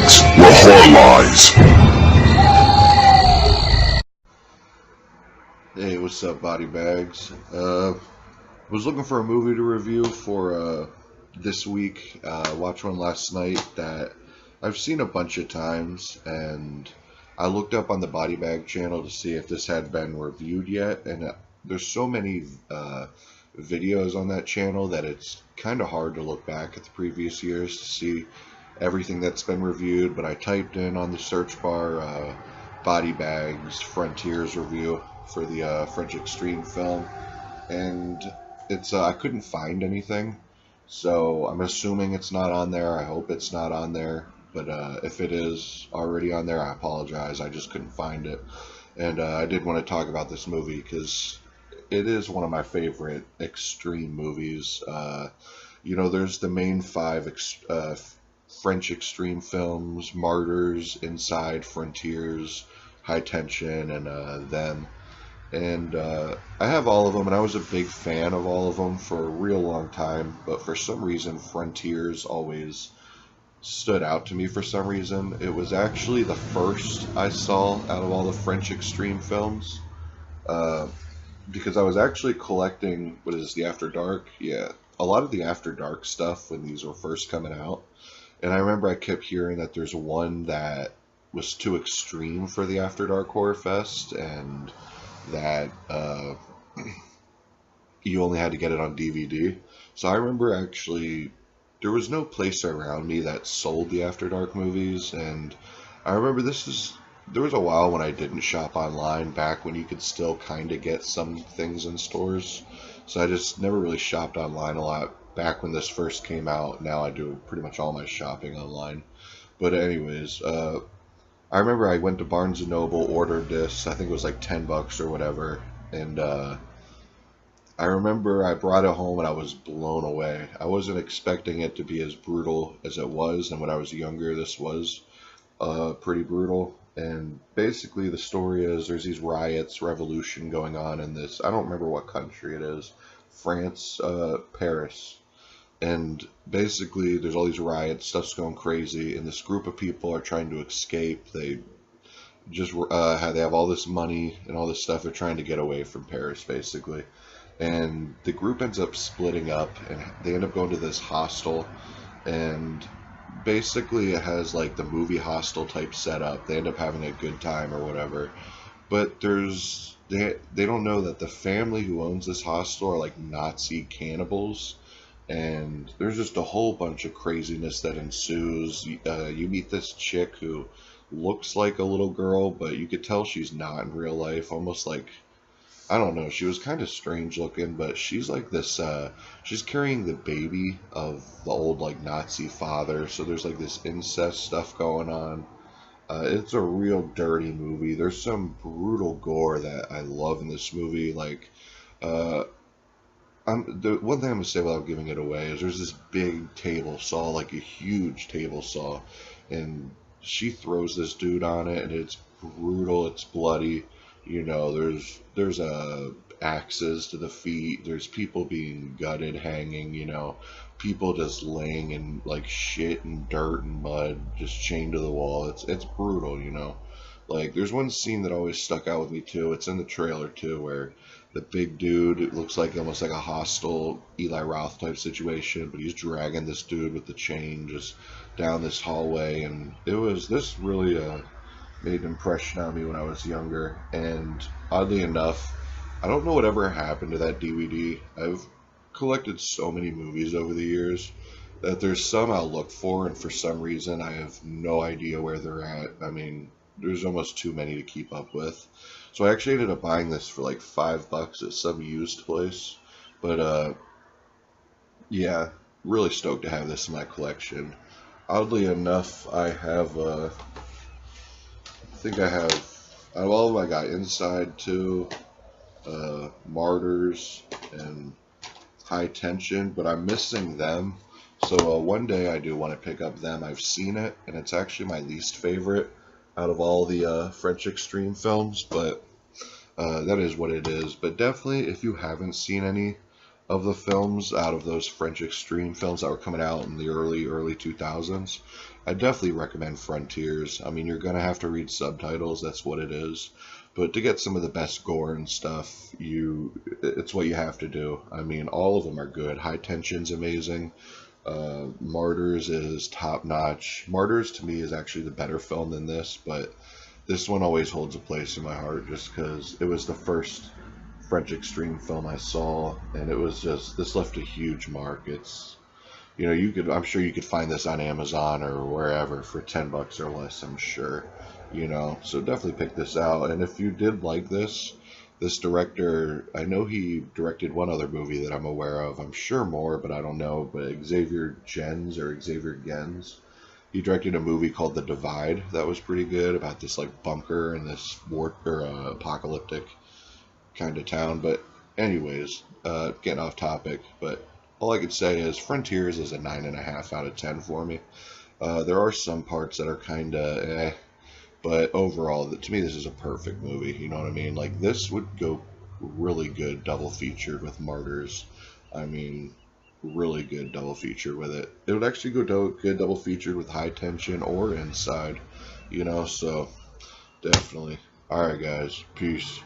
BodyBags, where heart lies. Hey, what's up, BodyBags? Was looking for a movie to review for this week. Watched one last night that I've seen a bunch of times, and I looked up on the BodyBag channel to see if this had been reviewed yet, and there's so many videos on that channel that it's kind of hard to look back at the previous years to see everything that's been reviewed. But I typed in on the search bar BodyBags Frontiers review for the French Extreme film, and it's I couldn't find anything, so I'm assuming it's not on there. I hope it's not on there, but if it is already on there, I apologize. I just couldn't find it, and I did want to talk about this movie because it is one of my favorite extreme movies. You know, there's the main five French extreme films: Martyrs, Inside, Frontiers, High Tension, and Them. And I have all of them, and I was a big fan of all of them for a real long time, but for some reason Frontiers always stood out to me. For some reason it was actually the first I saw out of all the French extreme films, because I was actually collecting, what is this, the After Dark? Yeah, a lot of the After Dark stuff when these were first coming out, and I remember I kept hearing that there's one that was too extreme for the After Dark Horror Fest, and that you only had to get it on DVD. So I remember actually there was no place around me that sold the After Dark movies, and I remember there was a while when I didn't shop online, back when you could still kind of get some things in stores. So I just never really shopped online a lot back when this first came out. Now I do pretty much all my shopping online. But anyways, I remember I went to Barnes & Noble, ordered this, I think it was like $10 or whatever, and I remember I brought it home and I was blown away. I wasn't expecting it to be as brutal as it was, and when I was younger this was pretty brutal. And basically the story is there's these riots, revolution going on in this, I don't remember what country it is, France, Paris. And basically there's all these riots, stuff's going crazy, and this group of people are trying to escape. They just they have all this money and all this stuff. They're trying to get away from Paris, basically. And the group ends up splitting up, and they end up going to this hostel, and basically it has like the movie Hostel type setup. They end up having a good time or whatever, but they don't know that the family who owns this hostel are like Nazi cannibals. And there's just a whole bunch of craziness that ensues. You meet this chick who looks like a little girl, but you could tell she's not in real life. Almost like, I don't know, she was kind of strange looking, but she's like this, she's carrying the baby of the old like Nazi father, so there's like this incest stuff going on. It's a real dirty movie. There's some brutal gore that I love in this movie, like, the one thing I'm gonna say without giving it away is there's this big table saw, like a huge table saw, and she throws this dude on it, and it's brutal. It's bloody. You know, there's axes to the feet. There's people being gutted, hanging. You know, people just laying in like shit and dirt and mud, just chained to the wall. It's brutal. You know, like there's one scene that always stuck out with me too. It's in the trailer too, where the big dude, it looks like almost like a hostile Eli Roth type situation, but he's dragging this dude with the chain just down this hallway, and this really made an impression on me when I was younger. And oddly enough, I don't know whatever happened to that DVD. I've collected so many movies over the years that there's some I'll look for, and for some reason I have no idea where they're at. I mean, there's almost too many to keep up with. So I actually ended up buying this for like $5 at some used place. But yeah, really stoked to have this in my collection. Oddly enough, I think I have, out of all of them, I got Inside too, Martyrs, and High Tension, but I'm missing Them. So one day I do want to pick up Them. I've seen it, and it's actually my least favorite out of all the French extreme films, but that is what it is. But definitely, if you haven't seen any, of the films out of those French extreme films that were coming out in the early 2000s, I definitely recommend Frontiers. I mean, you're gonna have to read subtitles, that's what it is. But to get some of the best gore and stuff, it's what you have to do. I mean, all of them are good. High Tension's amazing. Martyrs is top notch. Martyrs to me is actually the better film than this, but this one always holds a place in my heart just because it was the first French extreme film I saw, and it was just, this left a huge mark. It's, I'm sure you could find this on Amazon or wherever for $10 or less, I'm sure, so definitely pick this out. And if you did like this director, I know he directed one other movie that I'm aware of, I'm sure more, but I don't know, but Xavier Gens, he directed a movie called The Divide that was pretty good, about this like bunker in this apocalyptic kind of town. But anyways, getting off topic, but all I could say is Frontiers is a 9.5 out of 10 for me. There are some parts that are kind of but overall, to me, this is a perfect movie. You know what I mean? Like, this would go really good double featured with Martyrs. I mean, really good double feature with it. It would actually go good double featured with High Tension or Inside, so definitely. All right, guys. Peace.